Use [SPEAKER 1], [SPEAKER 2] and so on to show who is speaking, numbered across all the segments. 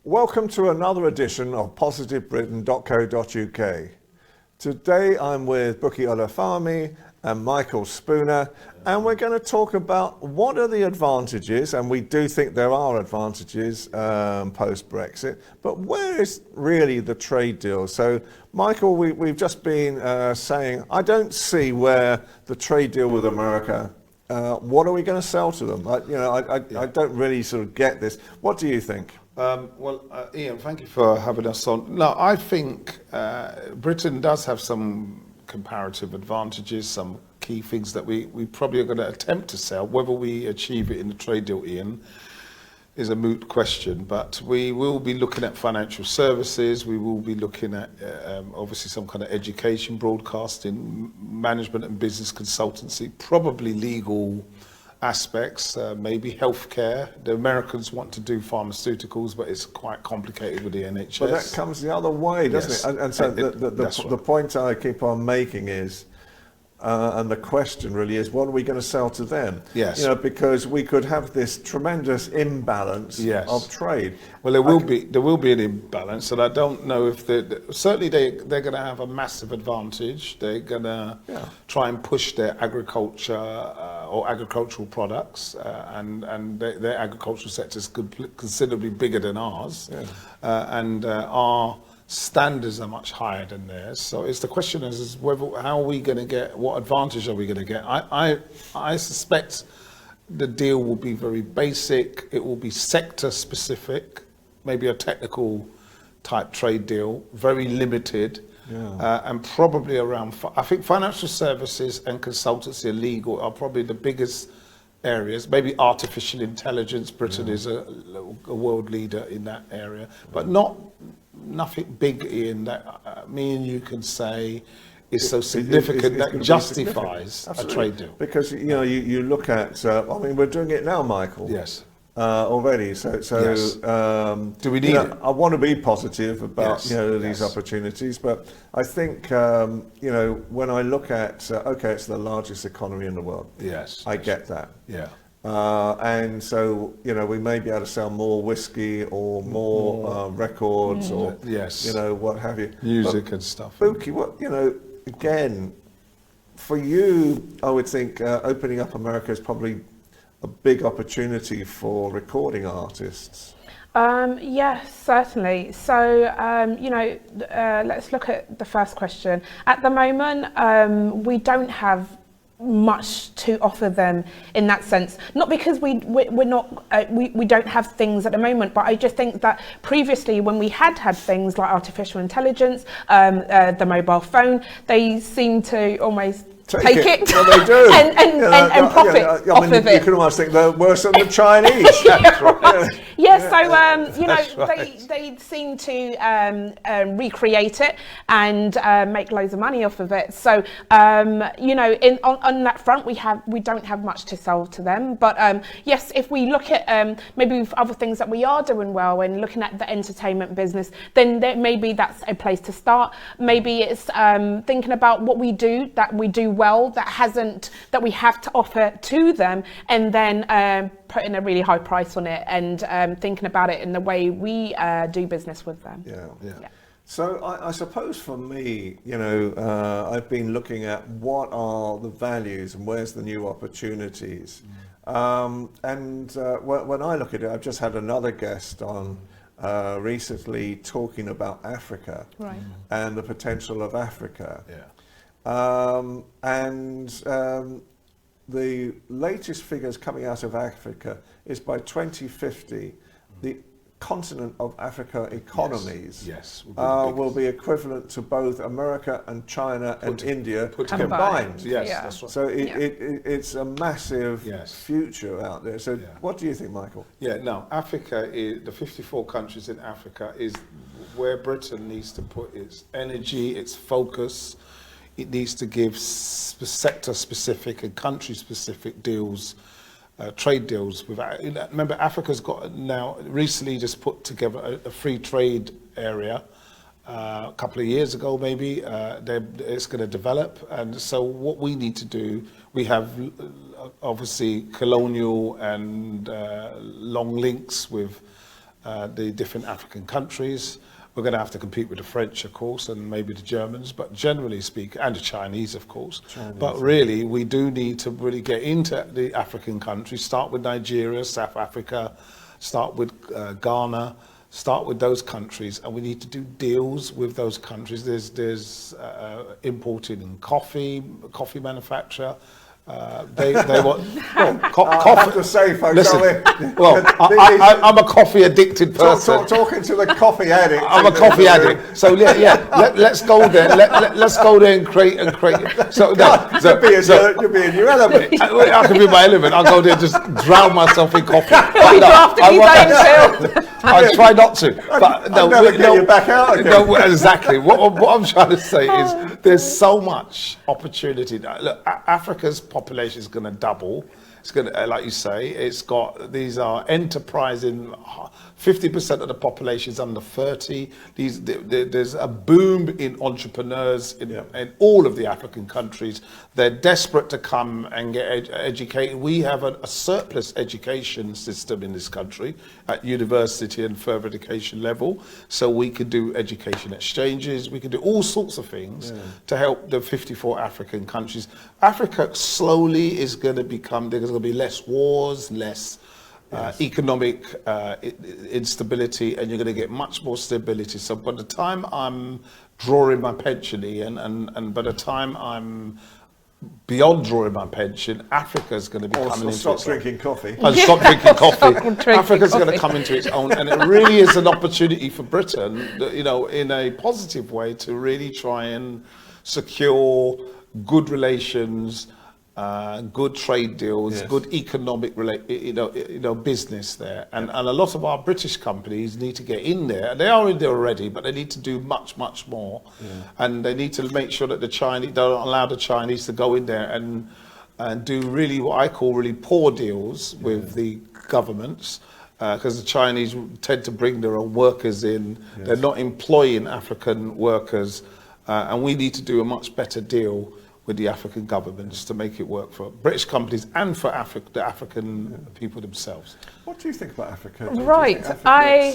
[SPEAKER 1] Welcome to another edition of positivebritain.co.uk. Today I'm with Buky Olufemi and Michael Spooner, and we're going to talk about what are the advantages, and we do think there are advantages post-Brexit, but where is really the trade deal? So, Michael, we've just been saying, I don't see where the trade deal with America, what are we going to sell to them? I don't really sort of get this. What do you think?
[SPEAKER 2] Ian, thank you for having us on. No, I think Britain does have some comparative advantages, some key things that we probably are going to attempt to sell. Whether we achieve it in the trade deal, Ian, is a moot question, but we will be looking at financial services, we will be looking at obviously some kind of education, broadcasting, management and business consultancy, probably legal aspects, maybe healthcare. The Americans want to do pharmaceuticals, but it's quite complicated with the NHS.
[SPEAKER 1] But that comes the other way, doesn't it? And so the point I keep on making is, and the question really is, what are we going to sell to them?
[SPEAKER 2] Yes.
[SPEAKER 1] Because we could have this tremendous imbalance of trade.
[SPEAKER 2] Well, there will be an imbalance, and I don't know if certainly they're going to have a massive advantage. They're going to try and push their agriculture or agricultural products, and their agricultural sector is considerably bigger than ours, and our standards are much higher than theirs. So it's the question is how are we going to get, what advantage are we going to get? I suspect the deal will be very basic. It will be sector specific, maybe a technical type trade deal, very limited, and probably around, I think financial services and consultancy and legal are probably the biggest areas. Maybe artificial intelligence, Britain is a world leader in that area, but nothing big in that me and you can say is so significant that justifies a trade deal.
[SPEAKER 1] Because you look at, we're doing it now, Michael.
[SPEAKER 2] Yes.
[SPEAKER 1] Already. So yes.
[SPEAKER 2] Do we need it?
[SPEAKER 1] I want to be positive about these opportunities, but I think when I look at it's the largest economy in the world.
[SPEAKER 2] Yes.
[SPEAKER 1] I get that.
[SPEAKER 2] Yeah.
[SPEAKER 1] And so, we may be able to sell more whiskey or more records or, what have you.
[SPEAKER 2] Music and stuff.
[SPEAKER 1] Buky, again, for you, I would think opening up America is probably a big opportunity for recording artists.
[SPEAKER 3] Yes, certainly. So, let's look at the first question. At the moment, we don't have much to offer them in that sense, not because we don't have things at the moment, but I just think that previously when we had things like artificial intelligence, the mobile phone, they seem to almost take it
[SPEAKER 1] well, they do.
[SPEAKER 3] and profit off of it.
[SPEAKER 1] You can almost think they're worse than the Chinese.
[SPEAKER 3] They seem to recreate it and make loads of money off of it. So on that front, we don't have much to sell to them. But yes, if we look at maybe other things that we are doing well and looking at the entertainment business, then maybe that's a place to start. Maybe it's thinking about what we do well that we have to offer to them, and then putting a really high price on it and thinking about it in the way we do business with them.
[SPEAKER 1] Yeah. So I suppose for me, I've been looking at what are the values and where's the new opportunities. When I look at it, I've just had another guest on recently talking about Africa and the potential of Africa. The latest figures coming out of Africa is by 2050, the continent of Africa economies will be equivalent to both America and China and India combined.
[SPEAKER 2] Yes, that's right.
[SPEAKER 1] So it's a massive future out there. So what do you think, Michael?
[SPEAKER 2] Africa, the 54 countries in Africa is where Britain needs to put its energy, its focus. It needs to give sector-specific and country-specific deals, trade deals. Remember, Africa's got now recently just put together a free trade area a couple of years ago, maybe. It's going to develop, and so what we need to do, we have obviously colonial and long links with the different African countries. We're going to have to compete with the French, of course, and maybe the Germans, but generally speaking, and the Chinese, of course. But really, we do need to really get into the African countries, start with Nigeria, South Africa, start with Ghana, start with those countries, and we need to do deals with those countries. There's importing coffee manufacture. They want coffee.
[SPEAKER 1] I have to say, folks,
[SPEAKER 2] Listen, I'm a coffee addicted person.
[SPEAKER 1] Talking to the coffee addict.
[SPEAKER 2] I'm a coffee addict. So let's go there. Let's go there and create. So
[SPEAKER 1] you'll be in your element.
[SPEAKER 2] I can be in my element. I'll go there and just drown myself in coffee. I try not to. But
[SPEAKER 1] I'll never get you back out again.
[SPEAKER 2] No, exactly. What I'm trying to say is there's so much opportunity. Look, Africa's population is going to double. It's going to, like you say, these are enterprising. 50% of the population is under 30. There's a boom in entrepreneurs in all of the African countries. They're desperate to come and get educated. We have a surplus education system in this country at university and further education level. So we could do education exchanges. We could do all sorts of things to help the 54 African countries. Africa slowly is going to become, there's going to be less wars, less economic instability, and you're going to get much more stability. So by the time I'm drawing my pension, Ian, and by the time I'm beyond drawing my pension, Africa's going to be coming into
[SPEAKER 1] stop drinking coffee.
[SPEAKER 2] And stop drinking coffee. Africa's going to come into its own, and it really is an opportunity for Britain, in a positive way, to really try and secure good relations, good trade deals, good economic business there, and a lot of our British companies need to get in there. They are in there already, but they need to do much more, and they need to make sure that the Chinese don't allow the Chinese to go in there and do really what I call really poor deals with the governments. Because the Chinese tend to bring their own workers in, they're not employing African workers, and we need to do a much better deal with the African governments to make it work for British companies and for the African people themselves.
[SPEAKER 1] What do you think about Africa?
[SPEAKER 3] Right, I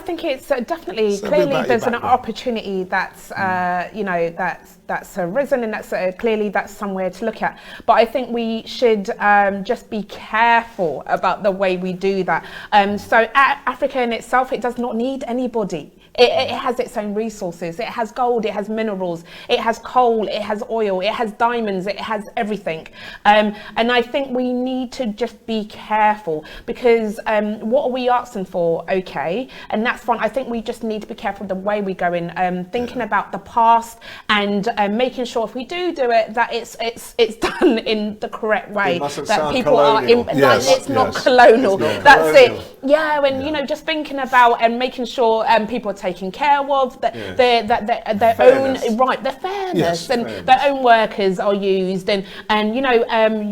[SPEAKER 3] think it's definitely, clearly there's an opportunity that's that's arisen, and that's clearly that's somewhere to look at. But I think we should just be careful about the way we do that. So Africa in itself, it does not need anybody. It has its own resources. It has gold, it has minerals, it has coal, it has oil, it has diamonds, it has everything. And I think we need to just be careful, because what are we asking for? Okay, and that's fine. I think we just need to be careful the way we go in, thinking about the past and making sure if we do it, that it's done in the correct way. That people colonial. It's not colonial. That's colonial. It. Yeah, and just thinking about and making sure people are taken care of, that their
[SPEAKER 1] fairness.
[SPEAKER 3] Own right, their fairness, and fairness. Their own workers are used, and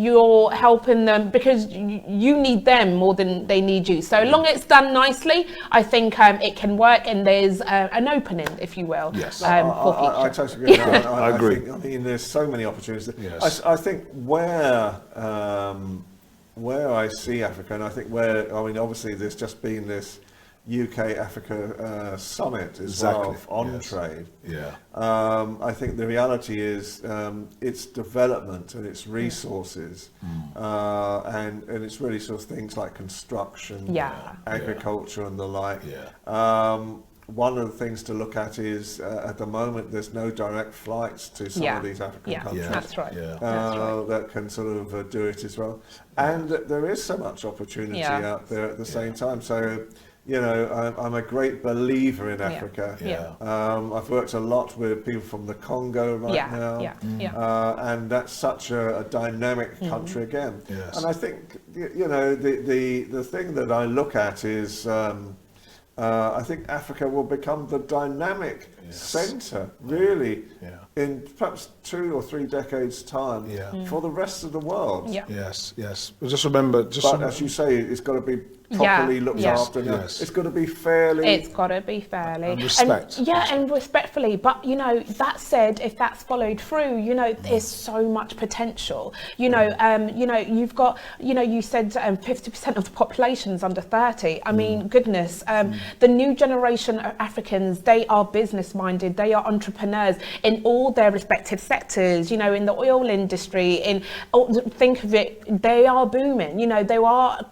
[SPEAKER 3] you're helping them because you need them more than they need you. So long as it's done nicely, I think it can work, and there's an opening, if you will.
[SPEAKER 2] Yes,
[SPEAKER 3] for future.
[SPEAKER 1] I totally agree.
[SPEAKER 2] I agree.
[SPEAKER 1] I mean, there's so many opportunities.
[SPEAKER 2] Yes.
[SPEAKER 1] I think where I see Africa, and I think obviously there's just been this UK-Africa summit as well on trade.
[SPEAKER 2] Yeah.
[SPEAKER 1] I think the reality is its development and its resources, and it's really sort of things like construction, agriculture, and the like. Yeah. One of the things to look at is at the moment there's no direct flights to some of these African countries.
[SPEAKER 3] Yeah, that's right.
[SPEAKER 1] That can sort of do it as well. And there is so much opportunity out there at the same time. So, I'm a great believer in Africa. I've worked a lot with people from the Congo now. And that's such a dynamic country again. Yes. And I think, the thing that I look at is I think Africa will become the dynamic centre, really, in perhaps 2 or 3 decades' time for the rest of the world.
[SPEAKER 3] Yeah.
[SPEAKER 2] Yes. But just remember,
[SPEAKER 1] but as you say, it's got to be properly looked after. It's got to be fairly.
[SPEAKER 3] It's got to be fairly.
[SPEAKER 2] And respect.
[SPEAKER 3] And respectfully. But, that said, if that's followed through, there's so much potential. You've got, you said 50% of the population is under 30. I mean, goodness, the new generation of Africans, they are business minded, they are entrepreneurs in all their respective sectors, in the oil industry, think of it, they are booming, there are,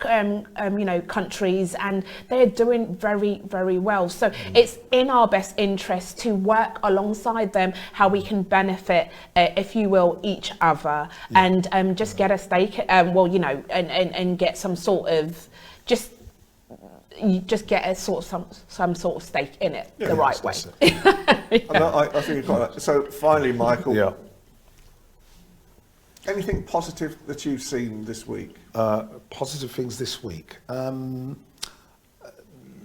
[SPEAKER 3] countries, and they're doing very, very well. So it's in our best interest to work alongside them, how we can benefit, if you will, each other, and just get a stake, and get some sort of you just get a sort of some sort of stake in it the right way.
[SPEAKER 1] I think you're quite right. So finally, Michael.
[SPEAKER 2] Yeah.
[SPEAKER 1] Anything positive that you've seen this week?
[SPEAKER 2] Positive things this week.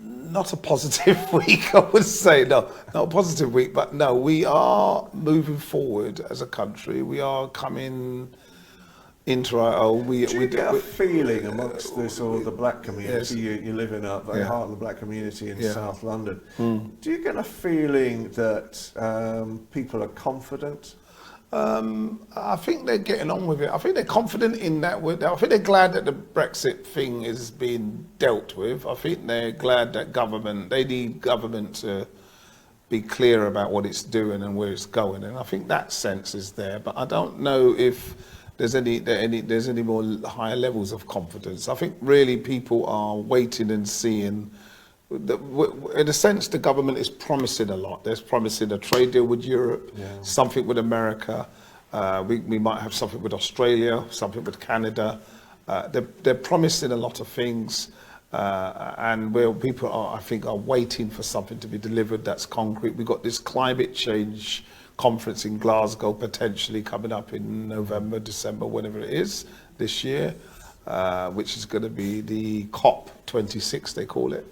[SPEAKER 2] Not a positive week, I would say. No, not a positive week, but no, we are moving forward as a country. We are coming into our own.
[SPEAKER 1] Do you get a feeling amongst the black community? You live in the heart of the black community in South London. Do you get a feeling that people are confident?
[SPEAKER 2] I think they're getting on with it. I think they're confident in that. I think they're glad that the Brexit thing is being dealt with. I think they're glad that they need government to be clear about what it's doing and where it's going. And I think that sense is there. But I don't know if there's any more higher levels of confidence. I think really people are waiting and seeing. In a sense, the government is promising a lot. There's promising a trade deal with Europe, something with America. We might have something with Australia, something with Canada. They're promising a lot of things, and where people are, I think, are waiting for something to be delivered that's concrete. We've got this climate change conference in Glasgow potentially coming up in November, December, whenever it is this year. Which is going to be the COP26, they call it.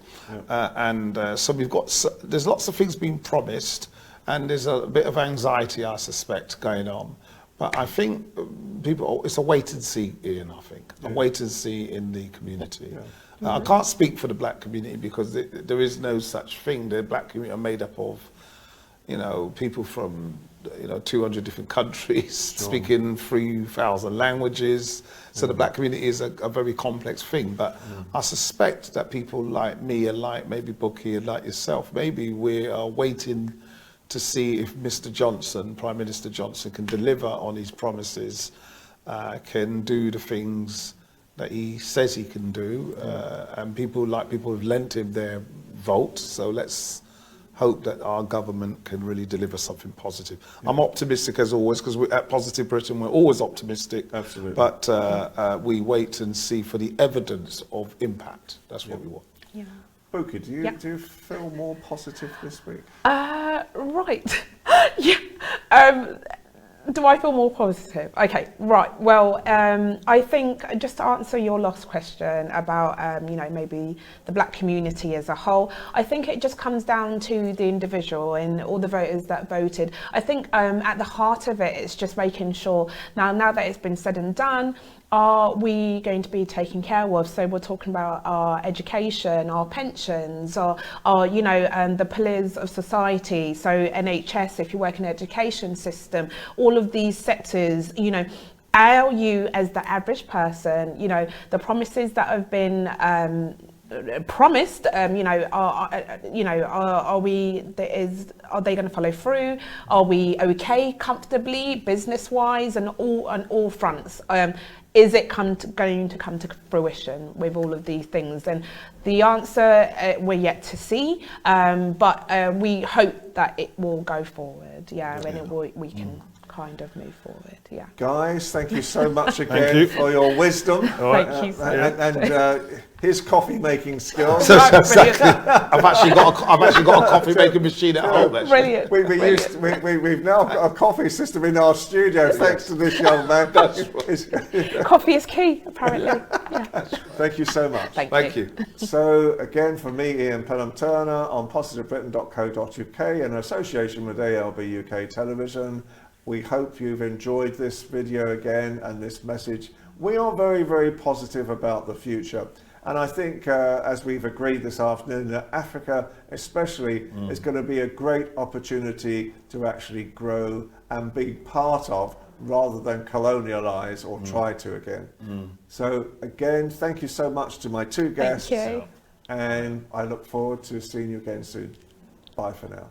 [SPEAKER 2] So there's lots of things being promised, and there's a bit of anxiety, I suspect, going on. But I think it's a wait and see, Ian, I think. A wait and see in the community. I can't speak for the black community because there is no such thing. The black community are made up of, people from 200 different countries, speaking 3,000 languages. So the black community is a very complex thing. But I suspect that people like me and like maybe Buky and like yourself, maybe we are waiting to see if Mr. Johnson, Prime Minister Johnson, can deliver on his promises, can do the things that he says he can do. And people have lent him their vote. So let's hope that our government can really deliver something positive. I'm optimistic as always, because at Positive Britain we're always optimistic.
[SPEAKER 1] Absolutely.
[SPEAKER 2] But we wait and see for the evidence of impact. That's what we want.
[SPEAKER 3] Yeah.
[SPEAKER 1] Buky, do you feel more positive this week?
[SPEAKER 3] Right. Do I feel more positive? Okay, right. Well, I think just to answer your last question about, maybe the black community as a whole, I think it just comes down to the individual and all the voters that voted. I think at the heart of it, it's just making sure now that it's been said and done, are we going to be taken care of? So we're talking about our education, our pensions, our the pillars of society. So NHS, if you work in the education system, all of these sectors, are you as the average person, the promises that have been promised, are they going to follow through? Are we okay comfortably, business-wise, and on all fronts? Is it going to come to fruition with all of these things? And the answer we're yet to see, but we hope that it will go forward. And we can kind of move forward. Yeah.
[SPEAKER 1] Guys, thank you so much again for your wisdom.
[SPEAKER 3] Thank you so much.
[SPEAKER 1] And his coffee making skills.
[SPEAKER 2] Exactly. I've actually got a coffee making machine at home. Actually.
[SPEAKER 3] Brilliant.
[SPEAKER 1] We've now got a coffee system in our studio thanks to this young man.
[SPEAKER 3] Coffee is key, apparently. Yeah.
[SPEAKER 1] Thank you so much.
[SPEAKER 2] Thank you.
[SPEAKER 1] So again, from me, Ian Pelham-Turner, on positivebritain.co.uk in association with ALB UK Television, we hope you've enjoyed this video again and this message. We are very, very positive about the future. And I think, as we've agreed this afternoon, that Africa especially is going to be a great opportunity to actually grow and be part of, rather than colonialise or try to again. So again, thank you so much to my two guests.
[SPEAKER 3] Thank you.
[SPEAKER 1] And I look forward to seeing you again soon. Bye for now.